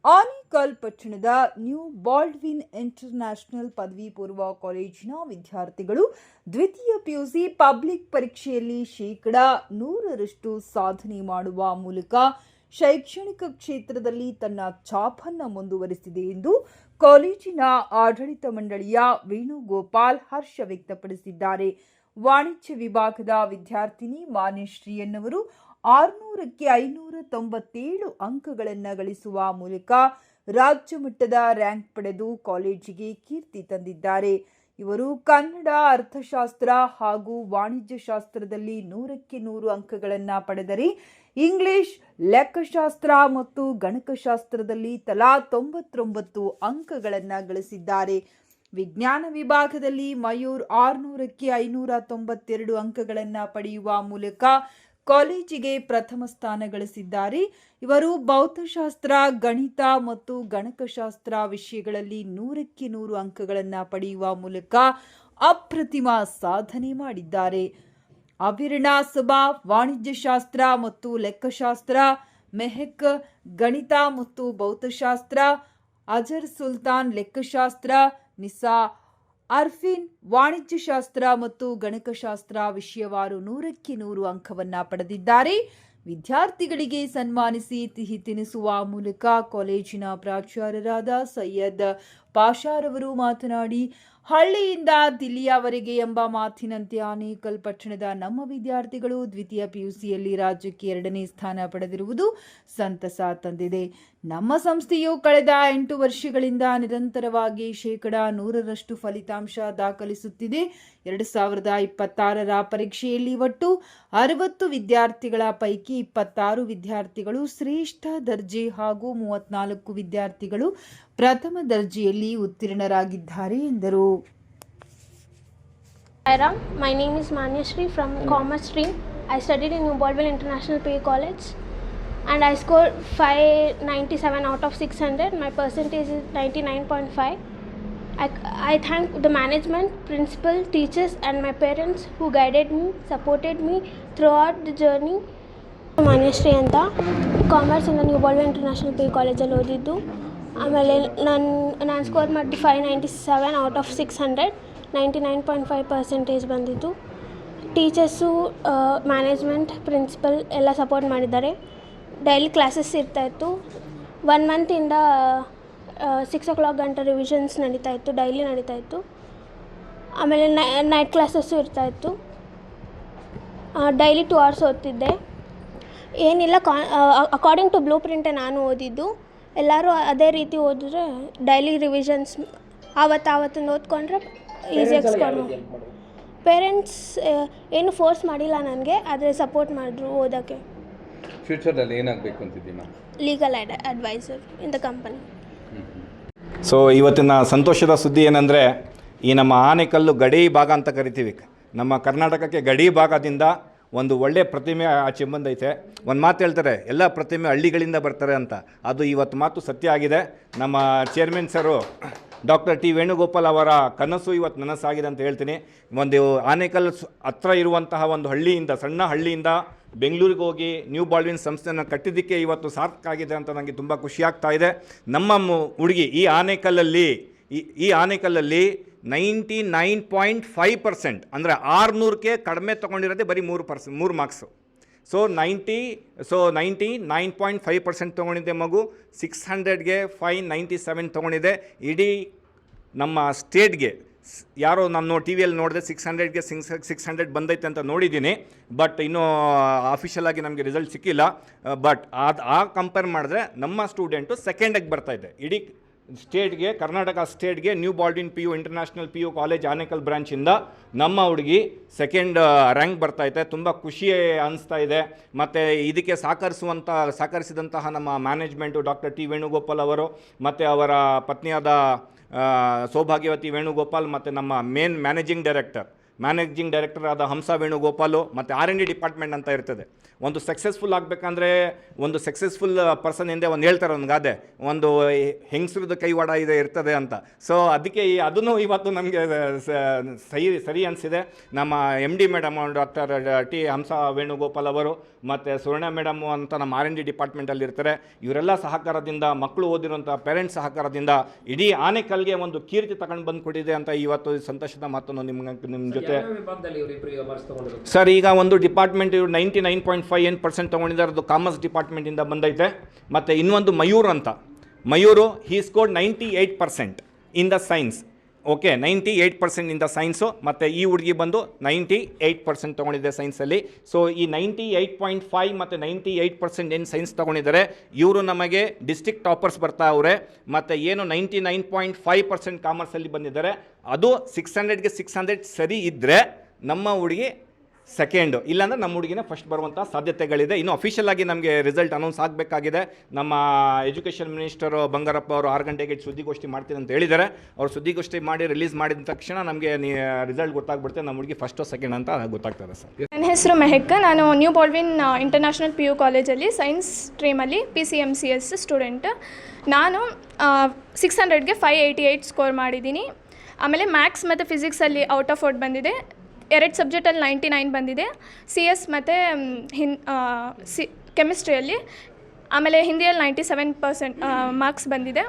ಆನೇಕಲ್ ಪಟ್ಟಣದ new Baldwin international ಪದವಿ ಪೂರ್ವ ಕಾಲೇಜಿನ ವಿದ್ಯಾರ್ಥಿಗಳು ದ್ವಿತೀಯ ಪಿಯುಸಿ ಪಬ್ಲಿಕ್ ಪರೀಕ್ಷೆಯಲ್ಲಿ 100% ಸಾಧನೆ ಮಾಡುವ ಮೂಲಕ ಶೈಕ್ಷಣಿಕ ಕ್ಷೇತ್ರದಲ್ಲಿ ತನ್ನ ಛಾಪನ್ನು ಮುಂದುವರಿಸಿದೆ ಎಂದು ಕಾಲೇಜಿನ ಆಡಳಿತ ಮಂಡಳಿಯ ವೇಣುಗೋಪಾಲ್ ಹರ್ಷ ವ್ಯಕ್ತಪಡಿಸಿದ್ದಾರೆ. ವಾಣಿಜ್ಯ ವಿಭಾಗದ ವಿದ್ಯಾರ್ಥಿನಿ ಮಾನ್ಯಶ್ರೀ ಎನ್ನುವರು 600ಕ್ಕೆ 597 ಅಂಕಗಳನ್ನು ಗಳಿಸುವ ಮೂಲಕ ರಾಜ್ಯ ಮಟ್ಟದ ರ್ಯಾಂಕ್ ಪಡೆದು ಕಾಲೇಜಿಗೆ ಕೀರ್ತಿ ತಂದಿದ್ದಾರೆ. ಇವರು ಕನ್ನಡ, ಅರ್ಥಶಾಸ್ತ್ರ ಹಾಗೂ ವಾಣಿಜ್ಯಶಾಸ್ತ್ರದಲ್ಲಿ 100ಕ್ಕೆ 100 ಅಂಕಗಳನ್ನು ಪಡೆದರೆ ಇಂಗ್ಲಿಷ್, ಲೆಕ್ಕಶಾಸ್ತ್ರ ಮತ್ತು ಗಣಕಶಾಸ್ತ್ರದಲ್ಲಿ ತಲಾ 99 ಅಂಕಗಳನ್ನು ಗಳಿಸಿದ್ದಾರೆ. ವಿಜ್ಞಾನ ವಿಭಾಗದಲ್ಲಿ ಮಯೂರ್ 600ಕ್ಕೆ 592 ಅಂಕಗಳನ್ನು ಪಡೆಯುವ ಮೂಲಕ ಕಾಲೇಜಿಗೆ ಪ್ರಥಮ ಸ್ಥಾನ ಗಳಿಸಿದ್ದಾರೆ. ಇವರು ಭೌತಶಾಸ್ತ್ರ, ಗಣಿತ ಮತ್ತು ಗಣಕಶಾಸ್ತ್ರ ವಿಷಯಗಳಲ್ಲಿ 100ಕ್ಕೆ 100 ಅಂಕಗಳನ್ನು ಪಡೆಯುವ ಮೂಲಕ ಅಪ್ರತಿಮ ಸಾಧನೆ ಮಾಡಿದ್ದಾರೆ. ಅವಿರಣಾ ಸಭಾ ವಾಣಿಜ್ಯಶಾಸ್ತ್ರ ಮತ್ತು ಲೆಕ್ಕಶಾಸ್ತ್ರ, ಮೆಹಕ್ ಗಣಿತ ಮತ್ತು ಭೌತಶಾಸ್ತ್ರ, ಅಜರ್ ಸುಲ್ತಾನ್ ಲೆಕ್ಕಶಾಸ್ತ್ರ, ನಿಸಾ ಅರ್ಫಿನ್ ವಾಣಿಜ್ಯಶಾಸ್ತ್ರ ಮತ್ತು ಗಣಕಶಾಸ್ತ್ರ ವಿಷಯವಾರು 100ಕ್ಕೆ 100 ಅಂಕವನ್ನು ಪಡೆದಿದ್ದಾರೆ. ವಿದ್ಯಾರ್ಥಿಗಳಿಗೆ ಸನ್ಮಾನಿಸಿ ಸಿಹಿ ತಿನಿಸುವ ಮೂಲಕ ಕಾಲೇಜಿನ ಪ್ರಾಚಾರ್ಯರಾದ ಸೈಯದ್ ಪಾಷಾರವರು ಮಾತನಾಡಿ, ಹಳ್ಳಿಯಿಂದ ದಿಲ್ಲಿಯವರೆಗೆ ಎಂಬ ಮಾತಿನಂತೆ ಆನೇಕಲ್ ಪಟ್ಟಣದ ನಮ್ಮ ವಿದ್ಯಾರ್ಥಿಗಳು ದ್ವಿತೀಯ ಪಿಯುಸಿಯಲ್ಲಿ ರಾಜ್ಯಕ್ಕೆ 2ನೇ ಸ್ಥಾನ ಪಡೆದಿರುವುದು ಸಂತಸ ತಂದಿದೆ. ನಮ್ಮ ಸಂಸ್ಥೆಯು ಕಳೆದ 8 ವರ್ಷಗಳಿಂದ ನಿರಂತರವಾಗಿ 100% ಫಲಿತಾಂಶ ದಾಖಲಿಸುತ್ತಿದೆ. 2026ರ ಪರೀಕ್ಷೆಯಲ್ಲಿ ಒಟ್ಟು 60 ವಿದ್ಯಾರ್ಥಿಗಳ ಪೈಕಿ 26 ವಿದ್ಯಾರ್ಥಿಗಳು ಶ್ರೇಷ್ಠ ದರ್ಜೆ ಹಾಗೂ 34 ವಿದ್ಯಾರ್ಥಿಗಳು ಪ್ರಥಮ ದರ್ಜೆಯಲ್ಲಿ ಉತ್ತೀರ್ಣರಾಗಿದ್ದಾರೆ ಎಂದರು. Hi Ram, my name is Manyashri from Commerce stream. I studied in New Baldwin International PU College and I scored 597 out of 600. My percentage is 99.5. I thank the management, principal, teachers and my parents who guided me, supported me throughout the journey. Manyashri ಅಂತ commerce ಇಂದ new Baldwin international PU ಕಾಲೇಜಲ್ಲಿ ಓದಿದ್ದು. ಆಮೇಲೆ ನಾನು score ಮಾಡಿ 597 out of 600, 99.5% ಬಂದಿದ್ದು. Teachers, management, principal ಎಲ್ಲ support ಮಾಡಿದ್ದಾರೆ. ಡೈಲಿ ಕ್ಲಾಸಸ್ ಇರ್ತಾಯಿತ್ತು. 1 ಮಂತಿಂದ 6 o'clock ಗಂಟೆ ರಿವಿಷನ್ಸ್ ನಡೀತಾಯಿತ್ತು, ಡೈಲಿ ನಡೀತಾಯಿತ್ತು. ಆಮೇಲೆ ನೈಟ್ ಕ್ಲಾಸಸ್ಸು ಇರ್ತಾಯಿತ್ತು. ಡೈಲಿ 2 hours ಓದ್ತಿದ್ದೆ. ಏನಿಲ್ಲ, ಅಕಾರ್ಡಿಂಗ್ ಟು ಬ್ಲೂ ಪ್ರಿಂಟೇ ನಾನು ಓದಿದ್ದು. ಎಲ್ಲರೂ ಅದೇ ರೀತಿ ಓದಿದ್ರೆ ಡೈಲಿ ರಿವಿಷನ್ಸ್ ಆವತ್ತಿಂದ ಓದ್ಕೊಂಡ್ರೆ ಈಸಿಯಾಗಿ ಸ್ಕೋರ್ ಮಾಡಿ. ಪೇರೆಂಟ್ಸ್ ಏನು ಫೋರ್ಸ್ ಮಾಡಿಲ್ಲ ನನಗೆ, ಆದರೆ ಸಪೋರ್ಟ್ ಮಾಡಿದ್ರು ಓದೋಕ್ಕೆ. ಫ್ಯೂಚರಲ್ಲಿ ಏನಾಗಬೇಕು ಅಂತಿದ್ದೀನಾ? Legal adviser in the company. So ಇವತ್ತಿನ ಸಂತೋಷದ ಸುದ್ದಿ ಏನಂದರೆ, ಈ ನಮ್ಮ ಆನೇಕಲ್ಲು ಗಡಿ ಭಾಗ ಅಂತ ಕರಿತೀವಿ, ನಮ್ಮ ಕರ್ನಾಟಕಕ್ಕೆ ಗಡಿ ಭಾಗದಿಂದ ಒಂದು ಒಳ್ಳೆಯ ಪ್ರತಿಮೆ ಆಚೆ ಬಂದೈತೆ. ಒಂದು ಮಾತು ಹೇಳ್ತಾರೆ, ಎಲ್ಲ ಪ್ರತಿಮೆ ಹಳ್ಳಿಗಳಿಂದ ಬರ್ತಾರೆ ಅಂತ. ಅದು ಇವತ್ತು ಮಾತು ಸತ್ಯ ಆಗಿದೆ. ನಮ್ಮ ಚೇರ್ಮನ್ ಸರು ಡಾಕ್ಟರ್ ಟಿ ವೇಣುಗೋಪಾಲ್ ಅವರ ಕನಸು ಇವತ್ತು ನನಸಾಗಿದೆ ಅಂತ ಹೇಳ್ತೀನಿ. ಒಂದು ಆನೇಕಲ್ ಹತ್ರ ಇರುವಂತಹ ಒಂದು ಹಳ್ಳಿಯಿಂದ, ಸಣ್ಣ ಹಳ್ಳಿಯಿಂದ ಬೆಂಗಳೂರಿಗೆ ಹೋಗಿ ನ್ಯೂ ಬಾಲ್ಡ್ವಿನ್ ಸಂಸ್ಥೆಯನ್ನು ಕಟ್ಟಿದ್ದಕ್ಕೆ ಇವತ್ತು ಸಾರ್ಥಕ ಆಗಿದೆ ಅಂತ ನನಗೆ ತುಂಬ ಖುಷಿಯಾಗ್ತಾ ಇದೆ. ನಮ್ಮ ಹುಡುಗಿ ಈ ಆನೇಕಲ್ಲಲ್ಲಿ 99.5% ಅಂದರೆ 600ಕ್ಕೆ ಕಡಿಮೆ ತೊಗೊಂಡಿರೋದೇ ಬರೀ 3 ಮಾರ್ಕ್ಸು. ಸೊ 99.5% ತೊಗೊಂಡಿದ್ದೆ ಮಗು. 600ಗೆ 597 ತೊಗೊಂಡಿದೆ. ಇಡೀ ನಮ್ಮ ಸ್ಟೇಟ್ಗೆ ಯಾರೋ ನಾನು ಟಿ ವಿಯಲ್ಲಿ ನೋಡಿದೆ 600ಗೆ 600 ಬಂದೈತೆ ಅಂತ ನೋಡಿದ್ದೀನಿ. ಬಟ್ ಇನ್ನೂ ಅಫಿಷಿಯಲ್ ಆಗಿ ನಮಗೆ ರಿಸಲ್ಟ್ ಸಿಕ್ಕಿಲ್ಲ. ಬಟ್ ಆ ಕಂಪೇರ್ ಮಾಡಿದ್ರೆ ನಮ್ಮ ಸ್ಟೂಡೆಂಟು ಸೆಕೆಂಡಿಗೆ ಬರ್ತಾಯಿದೆ ಇಡೀ ಸ್ಟೇಟ್ಗೆ, ಕರ್ನಾಟಕ ಸ್ಟೇಟ್ಗೆ. New Baldwin PU international PU college Anekal ಬ್ರಾಂಚಿಂದ ನಮ್ಮ ಹುಡುಗಿ ಸೆಕೆಂಡ್ ರ್ಯಾಂಕ್ ಬರ್ತಾಯಿದೆ. ತುಂಬ ಖುಷಿ ಅನಿಸ್ತಾ ಇದೆ. ಮತ್ತು ಇದಕ್ಕೆ ಸಹಕರಿಸಿದಂತಹ ನಮ್ಮ ಮ್ಯಾನೇಜ್ಮೆಂಟು ಡಾಕ್ಟರ್ ಟಿ ವೇಣುಗೋಪಾಲ್ ಅವರು ಮತ್ತು ಅವರ ಪತ್ನಿಯಾದ ಸೌಭಾಗ್ಯವತಿ ವೇಣುಗೋಪಾಲ್ ಮತ್ತು ನಮ್ಮ main managing director managing director ಆದ ಹಂಸ ವೇಣುಗೋಪಾಲು ಮತ್ತು R&D ಡಿಪಾರ್ಟ್ಮೆಂಟ್ ಅಂತ ಇರ್ತದೆ. ಒಂದು ಸಕ್ಸಸ್ಫುಲ್ ಆಗಬೇಕಂದ್ರೆ ಒಂದು ಸಕ್ಸಸ್ಫುಲ್ ಪರ್ಸನ್ ಹಿಂದೆ ಒಂದು ಹೇಳ್ತಾರೆ ಒಂದು ಗಾದೆ, ಒಂದು ಹೆಂಗಸ್ರದ್ದು ಕೈವಾಡ ಇದೆ ಇರ್ತದೆ ಅಂತ. ಸೊ ಅದಕ್ಕೆ ಅದನ್ನು ಇವತ್ತು ನಮಗೆ ಸರಿ ಅನಿಸಿದೆ. ನಮ್ಮ MD ಮೇಡಮ್ ಡಾಕ್ಟರ್ T ಹಂಸ ವೇಣುಗೋಪಾಲ್ ಅವರು ಮತ್ತು ಸುವರ್ಣ ಮೇಡಮು ಅಂತ ನಮ್ಮ R&D ಡಿಪಾರ್ಟ್ಮೆಂಟಲ್ಲಿ ಇರ್ತಾರೆ. ಇವರೆಲ್ಲ ಸಹಕಾರದಿಂದ, ಮಕ್ಕಳು ಓದಿರೋಂಥ ಪೇರೆಂಟ್ಸ್ ಸಹಕಾರದಿಂದ ಇಡೀ ಆನೆಕಲ್ಗೆ ಒಂದು ಕೀರ್ತಿ ತಗೊಂಡು ಬಂದು ಕೊಟ್ಟಿದೆ ಅಂತ ಇವತ್ತು ಸಂತೋಷದ ಮಾತನ್ನು ನಿಮ್ಮ ಜೊತೆ. ಸರ್, ಈಗ ಒಂದು ಡಿಪಾರ್ಟ್ಮೆಂಟ್ ಇವರು 99.58% ತೊಗೊಂಡಿದ್ದಾರೆ, ಅದು ಕಾಮರ್ಸ್ ಡಿಪಾರ್ಟ್ಮೆಂಟಿಂದ ಬಂದೈತೆ. ಮತ್ತು ಇನ್ನೊಂದು ಮಯೂರ್ ಅಂತ, Mayur he scored 98% in the science. Okay, 98% in the science. ಮತ್ತು ಈ ಹುಡುಗಿ ಬಂದು 98% ತೊಗೊಂಡಿದೆ ಸೈನ್ಸಲ್ಲಿ. ಸೊ ಈ 98.5 ಮತ್ತು 98% ಏನು ಸೈನ್ಸ್ ತೊಗೊಂಡಿದ್ದಾರೆ, ಇವರು ನಮಗೆ ಡಿಸ್ಟ್ರಿಕ್ಟ್ ಟಾಪರ್ಸ್ ಬರ್ತಾ ಅವರೇ. ಮತ್ತು ಏನು 99.5% ಕಾಮರ್ಸಲ್ಲಿ ಬಂದಿದ್ದಾರೆ, ಅದು 600ಗೆ 600 ಸರಿ ಇದ್ದರೆ ನಮ್ಮ ಹುಡುಗಿ ಸೆಕೆಂಡು, ಇಲ್ಲಾಂದರೆ ನಮ್ಮ ಹುಡುಗಿನೇ ಫಸ್ಟ್ ಬರುವಂಥ ಸಾಧ್ಯತೆಗಳಿದೆ. ಇನ್ನು ಅಫಿಷಿಯಲ್ ಆಗಿ ನಮಗೆ ರಿಸಲ್ಟ್ ಅನೌನ್ಸ್ ಆಗಬೇಕಾಗಿದೆ. ನಮ್ಮ ಎಜುಕೇಷನ್ ಮಿನಿಸ್ಟರು ಬಂಗಾರಪ್ಪ ಅವರು 6 ಗಂಟೆಗೆ ಸುದ್ದಿಗೋಷ್ಠಿ ಮಾಡ್ತೀನಿ ಅಂತ ಹೇಳಿದ್ದಾರೆ. ಅವರು ಸುದ್ದಿಗೋಷ್ಠಿ ಮಾಡಿ ರಿಲೀಸ್ ಮಾಡಿದ ತಕ್ಷಣ ನಮಗೆ ರಿಸಲ್ಟ್ ಗೊತ್ತಾಗ್ಬಿಡುತ್ತೆ, ನಮ್ಮ ಹುಡುಗಿ ಫಸ್ಟು ಸೆಕೆಂಡ್ ಅಂತ ಗೊತ್ತಾಗ್ತದೆ ಸರ್. ನನ್ನ ಹೆಸರು ಮೆಹಕ್, ನಾನು ನ್ಯೂ ಬಾಲ್ಡ್ವಿನ್ ಇಂಟರ್ನ್ಯಾಷನಲ್ PU ಕಾಲೇಜಲ್ಲಿ ಸೈನ್ಸ್ ಸ್ಟ್ರೀಮಲ್ಲಿ PCMCS ಸ್ಟೂಡೆಂಟ್. ನಾನು 600ಗೆ 588 ಸ್ಕೋರ್ ಮಾಡಿದ್ದೀನಿ. ಆಮೇಲೆ ಮ್ಯಾಥ್ಸ್ ಮತ್ತು ಫಿಸಿಕ್ಸಲ್ಲಿ ಔಟ್ ಆಫ್ ಔಟ್ ಬಂದಿದೆ. 2 ಸಬ್ಜೆಕ್ಟಲ್ಲಿ 99 ಬಂದಿದೆ, CS ಮತ್ತು ಕೆಮಿಸ್ಟ್ರಿಯಲ್ಲಿ. ಆಮೇಲೆ ಹಿಂದಿಯಲ್ಲಿ 97% ಮಾರ್ಕ್ಸ್ ಬಂದಿದೆ.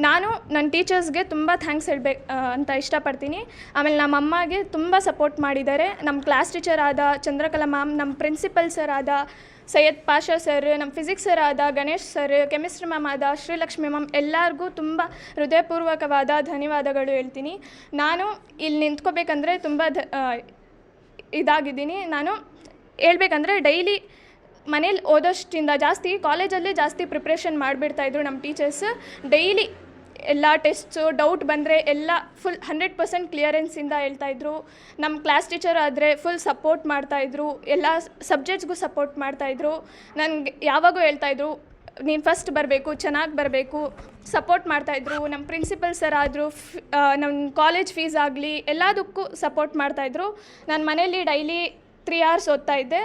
ನಾನು ನನ್ನ ಟೀಚರ್ಸ್ಗೆ ತುಂಬ ಥ್ಯಾಂಕ್ಸ್ ಹೇಳಬೇಕು ಅಂತ ಇಷ್ಟಪಡ್ತೀನಿ. ಆಮೇಲೆ ನಮ್ಮ ಅಮ್ಮಗೆ ತುಂಬ ಸಪೋರ್ಟ್ ಮಾಡಿದ್ದಾರೆ. ನಮ್ಮ ಕ್ಲಾಸ್ ಟೀಚರ್ ಆದ ಚಂದ್ರಕಲಾ ಮ್ಯಾಮ್, ನಮ್ಮ ಪ್ರಿನ್ಸಿಪಲ್ ಸರ್ ಆದ ಸೈಯದ್ ಪಾಷಾ ಸರ್, ನಮ್ಮ ಫಿಸಿಕ್ಸ್ ಸರ್ ಆದ ಗಣೇಶ್ ಸರ್, ಕೆಮಿಸ್ಟ್ರಿ ಮ್ಯಾಮ್ ಆದ ಶ್ರೀಲಕ್ಷ್ಮಿ ಮ್ಯಾಮ್, ಎಲ್ಲರಿಗೂ ತುಂಬ ಹೃದಯಪೂರ್ವಕವಾದ ಧನ್ಯವಾದಗಳು ಹೇಳ್ತೀನಿ. ನಾನು ಇಲ್ಲಿ ನಿಂತ್ಕೋಬೇಕಂದ್ರೆ ತುಂಬ ಇದಾಗಿದ್ದೀನಿ. ನಾನು ಹೇಳ್ಬೇಕಂದ್ರೆ ಡೈಲಿ ಮನೇಲಿ ಓದೋಷ್ಟಿಂದ ಜಾಸ್ತಿ ಕಾಲೇಜಲ್ಲೇ ಜಾಸ್ತಿ ಪ್ರಿಪ್ರೇಷನ್ ಮಾಡಿಬಿಡ್ತಾಯಿದ್ರು ನಮ್ಮ ಟೀಚರ್ಸ್. ಡೈಲಿ ಎಲ್ಲ ಟೆಸ್ಟ್ಸು ಡೌಟ್ ಬಂದರೆ ಎಲ್ಲ ಫುಲ್ 100% ಕ್ಲಿಯರೆನ್ಸಿಂದ ಹೇಳ್ತಾಯಿದ್ರು. ನಮ್ಮ ಕ್ಲಾಸ್ ಟೀಚರ್ ಆದರೆ ಫುಲ್ ಸಪೋರ್ಟ್ ಮಾಡ್ತಾಯಿದ್ರು, ಎಲ್ಲ ಸಬ್ಜೆಕ್ಟ್ಸ್ಗೂ ಸಪೋರ್ಟ್ ಮಾಡ್ತಾಯಿದ್ರು. ನನಗೆ ಯಾವಾಗೂ ಹೇಳ್ತಾಯಿದ್ರು, ನೀನು ಫಸ್ಟ್ ಬರಬೇಕು, ಚೆನ್ನಾಗಿ ಬರಬೇಕು, ಸಪೋರ್ಟ್ ಮಾಡ್ತಾಯಿದ್ರು. ನಮ್ಮ ಪ್ರಿನ್ಸಿಪಲ್ ಸರ್ ಆದರೂ ನಮ್ಮ ಕಾಲೇಜ್ ಫೀಸ್ ಆಗಲಿ ಎಲ್ಲದಕ್ಕೂ ಸಪೋರ್ಟ್ ಮಾಡ್ತಾಯಿದ್ರು. ನಾನು ಮನೇಲಿ ಡೈಲಿ 3 hours ಓದ್ತಾಯಿದ್ದೆ.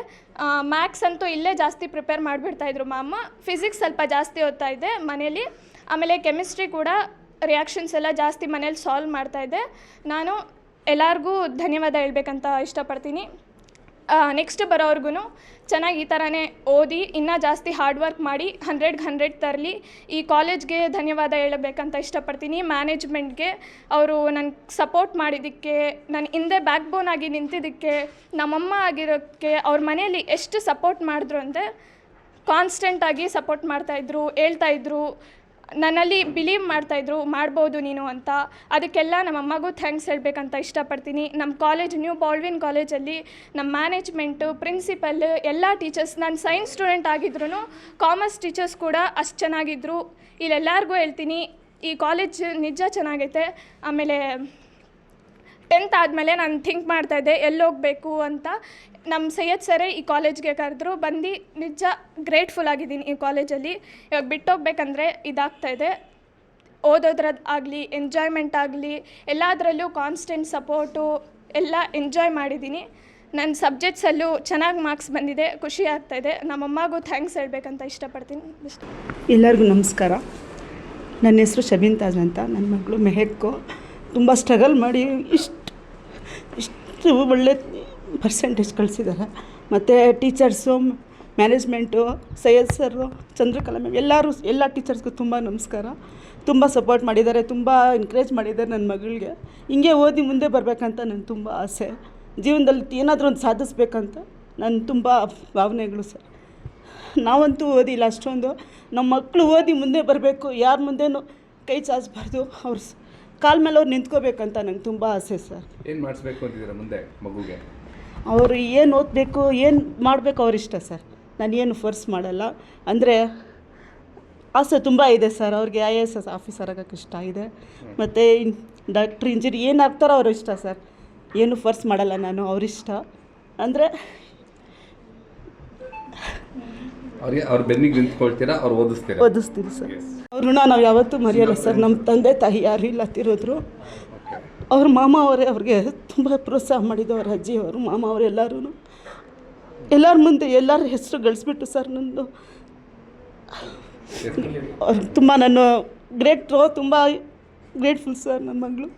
ಮ್ಯಾಥ್ಸ್ ಅಂತೂ ಇಲ್ಲೇ ಜಾಸ್ತಿ ಪ್ರಿಪೇರ್ ಮಾಡಿಬಿಡ್ತಾಯಿದ್ರು ಮ್ಯಾಮ್. ಫಿಸಿಕ್ಸ್ ಸ್ವಲ್ಪ ಜಾಸ್ತಿ ಓದ್ತಾಯಿದ್ದೆ ಮನೇಲಿ. ಆಮೇಲೆ ಕೆಮಿಸ್ಟ್ರಿ ಕೂಡ ರಿಯಾಕ್ಷನ್ಸ್ ಎಲ್ಲ ಜಾಸ್ತಿ ಮನೇಲಿ ಸಾಲ್ವ್ ಮಾಡ್ತಾಯಿದ್ದೆ. ನಾನು ಎಲ್ಲರಿಗೂ ಧನ್ಯವಾದ ಹೇಳ್ಬೇಕಂತ ಇಷ್ಟಪಡ್ತೀನಿ. ನೆಕ್ಸ್ಟ್ ಬರೋರ್ಗು ಚೆನ್ನಾಗಿ ಈ ಥರನೇ ಓದಿ ಇನ್ನೂ ಜಾಸ್ತಿ ಹಾರ್ಡ್ ವರ್ಕ್ ಮಾಡಿ 100ಗೆ 100 ತರಲಿ. ಈ ಕಾಲೇಜ್ಗೆ ಧನ್ಯವಾದ ಹೇಳಬೇಕಂತ ಇಷ್ಟಪಡ್ತೀನಿ. ಮ್ಯಾನೇಜ್ಮೆಂಟ್ಗೆ, ಅವರು ನನಗೆ ಸಪೋರ್ಟ್ ಮಾಡಿದ್ದಕ್ಕೆ, ನನ್ನ ಹಿಂದೆ ಬ್ಯಾಕ್ ಬೋನ್ ಆಗಿ ನಿಂತಿದ್ದಕ್ಕೆ, ನಮ್ಮಮ್ಮ ಆಗಿರೋಕ್ಕೆ, ಅವ್ರ ಮನೆಯಲ್ಲಿ ಎಷ್ಟು ಸಪೋರ್ಟ್ ಮಾಡಿದ್ರು ಅಂದರೆ ಕಾನ್ಸ್ಟೆಂಟಾಗಿ ಸಪೋರ್ಟ್ ಮಾಡ್ತಾಯಿದ್ರು, ಹೇಳ್ತಾಯಿದ್ರು, ನನ್ನಲ್ಲಿ ಬಿಲೀವ್ ಮಾಡ್ತಾಯಿದ್ರು ಮಾಡ್ಬೋದು ನೀನು ಅಂತ. ಅದಕ್ಕೆಲ್ಲ ನಮ್ಮ ಅಮ್ಮಗೂ ಥ್ಯಾಂಕ್ಸ್ ಹೇಳಬೇಕಂತ ಇಷ್ಟಪಡ್ತೀನಿ. ನಮ್ಮ ಕಾಲೇಜ್ ನ್ಯೂ ಬಾಲ್ಡ್ವಿನ್ ಕಾಲೇಜಲ್ಲಿ ನಮ್ಮ ಮ್ಯಾನೇಜ್ಮೆಂಟು, ಪ್ರಿನ್ಸಿಪಲ್, ಎಲ್ಲ ಟೀಚರ್ಸ್, ನಾನು ಸೈನ್ಸ್ ಸ್ಟೂಡೆಂಟ್ ಆಗಿದ್ರು ಕಾಮರ್ಸ್ ಟೀಚರ್ಸ್ ಕೂಡ ಅಷ್ಟು ಚೆನ್ನಾಗಿದ್ದರು. ಇಲ್ಲೆಲ್ಲರಿಗೂ ಹೇಳ್ತೀನಿ, ಈ ಕಾಲೇಜ್ ನಿಜ ಚೆನ್ನಾಗೈತೆ. ಆಮೇಲೆ 10th ಆದಮೇಲೆ ನಾನು ಥಿಂಕ್ ಮಾಡ್ತಾಯಿದ್ದೆ ಎಲ್ಲೋಗಬೇಕು ಅಂತ. ನಮ್ಮ ಸೈಯದ್ ಸರೇ ಈ ಕಾಲೇಜ್ಗೆ ಕರೆದ್ರು, ಬಂದು ನಿಜ ಗ್ರೇಟ್ಫುಲ್ ಆಗಿದ್ದೀನಿ ಈ ಕಾಲೇಜಲ್ಲಿ. ಇವಾಗ ಬಿಟ್ಟೋಗ್ಬೇಕಂದ್ರೆ ಇದಾಗ್ತಾಯಿದೆ. ಓದೋದ್ರದ್ದು ಆಗಲಿ, ಎಂಜಾಯ್ಮೆಂಟ್ ಆಗಲಿ, ಎಲ್ಲದರಲ್ಲೂ ಕಾನ್ಸ್ಟೆಂಟ್ ಸಪೋರ್ಟು, ಎಲ್ಲ ಎಂಜಾಯ್ ಮಾಡಿದ್ದೀನಿ. ನನ್ನ ಸಬ್ಜೆಕ್ಟ್ಸಲ್ಲೂ ಚೆನ್ನಾಗಿ ಮಾರ್ಕ್ಸ್ ಬಂದಿದೆ, ಖುಷಿ ಆಗ್ತಾಯಿದೆ. ನಮ್ಮಮ್ಮಗೂ ಥ್ಯಾಂಕ್ಸ್ ಹೇಳಬೇಕಂತ ಇಷ್ಟಪಡ್ತೀನಿ. ಎಲ್ಲರಿಗೂ ನಮಸ್ಕಾರ. ನನ್ನ ಹೆಸರು ಶಬೀನ್ ತಾಜ್ ಅಂತ. ನನ್ನ ಮಗಳು ಮೆಹಕ್ಕು ತುಂಬ ಸ್ಟ್ರಗಲ್ ಮಾಡಿ ಇಷ್ಟು ಒಳ್ಳೆ ಪರ್ಸೆಂಟೇಜ್ ಕಳಿಸಿದ್ದಾರೆ. ಮತ್ತು ಟೀಚರ್ಸು, ಮ್ಯಾನೇಜ್ಮೆಂಟು, ಸೈಯದ್ ಸರು, ಚಂದ್ರಕಲಾ ಮ್ಯಾಮ್, ಎಲ್ಲ ಟೀಚರ್ಸ್ಗೂ ತುಂಬ ನಮಸ್ಕಾರ. ತುಂಬ ಸಪೋರ್ಟ್ ಮಾಡಿದ್ದಾರೆ, ತುಂಬ ಎನ್ಕರೇಜ್ ಮಾಡಿದ್ದಾರೆ ನನ್ನ ಮಗಳಿಗೆ. ಹಿಂಗೆ ಓದಿ ಮುಂದೆ ಬರಬೇಕಂತ ನನಗೆ ತುಂಬ ಆಸೆ. ಜೀವನದಲ್ಲಿ ಏನಾದರೂ ಒಂದು ಸಾಧಿಸ್ಬೇಕಂತ ನನ್ನ ತುಂಬ ಭಾವನೆಗಳು ಸರ್. ನಾವಂತೂ ಓದಿಲ್ಲ ಅಷ್ಟೊಂದು. ನಮ್ಮ ಮಕ್ಕಳು ಓದಿ ಮುಂದೆ ಬರಬೇಕು, ಯಾರ ಮುಂದೆನೂ ಕೈ ಚಾಚಬಾರ್ದು, ಅವ್ರ ಕಾಲ ಮೇಲೆ ಅವ್ರು ನಿಂತ್ಕೋಬೇಕಂತ ನಂಗೆ ತುಂಬ ಆಸೆ ಸರ್. ಏನು ಮಾಡಿಸ್ಬೇಕು ಅಂತಿದ್ದೀರಾ ಮುಂದೆ ಮಗುಗೆ? ಅವರು ಏನು ಓದಬೇಕು, ಏನು ಮಾಡಬೇಕು ಅವ್ರ ಇಷ್ಟ ಸರ್. ನಾನು ಏನು ಫೋರ್ಸ್ ಮಾಡಲ್ಲ. ಅಂದರೆ ಆಸೆ ತುಂಬ ಇದೆ ಸರ್. ಅವ್ರಿಗೆ IAS ಆಫೀಸರ್ ಆಗೋಕ್ಕೆ ಇಷ್ಟ ಇದೆ, ಮತ್ತು ಡಾಕ್ಟ್ರ್, ಇಂಜಿನಿಯರ್ ಏನಾಗ್ತಾರೋ ಅವ್ರ ಇಷ್ಟ ಸರ್. ಏನು ಫೋರ್ಸ್ ಮಾಡಲ್ಲ ನಾನು, ಅವ್ರಿಷ್ಟ. ಅಂದರೆ ಅವ್ರ ಬೆನ್ನಿಗೆ ನಿಂತ್ಕೊಳ್ತೀರಾ, ಅವ್ರು ಓದಿಸ್ತೀವಿ ಸರ್. ಅವ್ರ ಋಣ ನಾವು ಯಾವತ್ತೂ ಮರೆಯಲ್ಲ ಸರ್. ನಮ್ಮ ತಂದೆ ತಾಯಿ ಯಾರು ಇಲ್ಲ, ತಿರೋದ್ರು. ಅವ್ರ ಮಾಮ ಅವರೇ ಅವ್ರಿಗೆ ತುಂಬ ಪ್ರೋತ್ಸಾಹ ಮಾಡಿದ್ದು ಅವ್ರ ಅಜ್ಜಿಯವರು ಮಾಮ ಅವರು ಎಲ್ಲರ ಮುಂದೆ ಎಲ್ಲರ ಹೆಸರು ಗಳಿಸ್ಬಿಟ್ಟು ಸರ್ ನಂದು ಅವ್ರು ತುಂಬ ನಾನು ತುಂಬ ಗ್ರೇಟ್ಫುಲ್ ಸರ್ ನನ್ನ ಮಗಳು.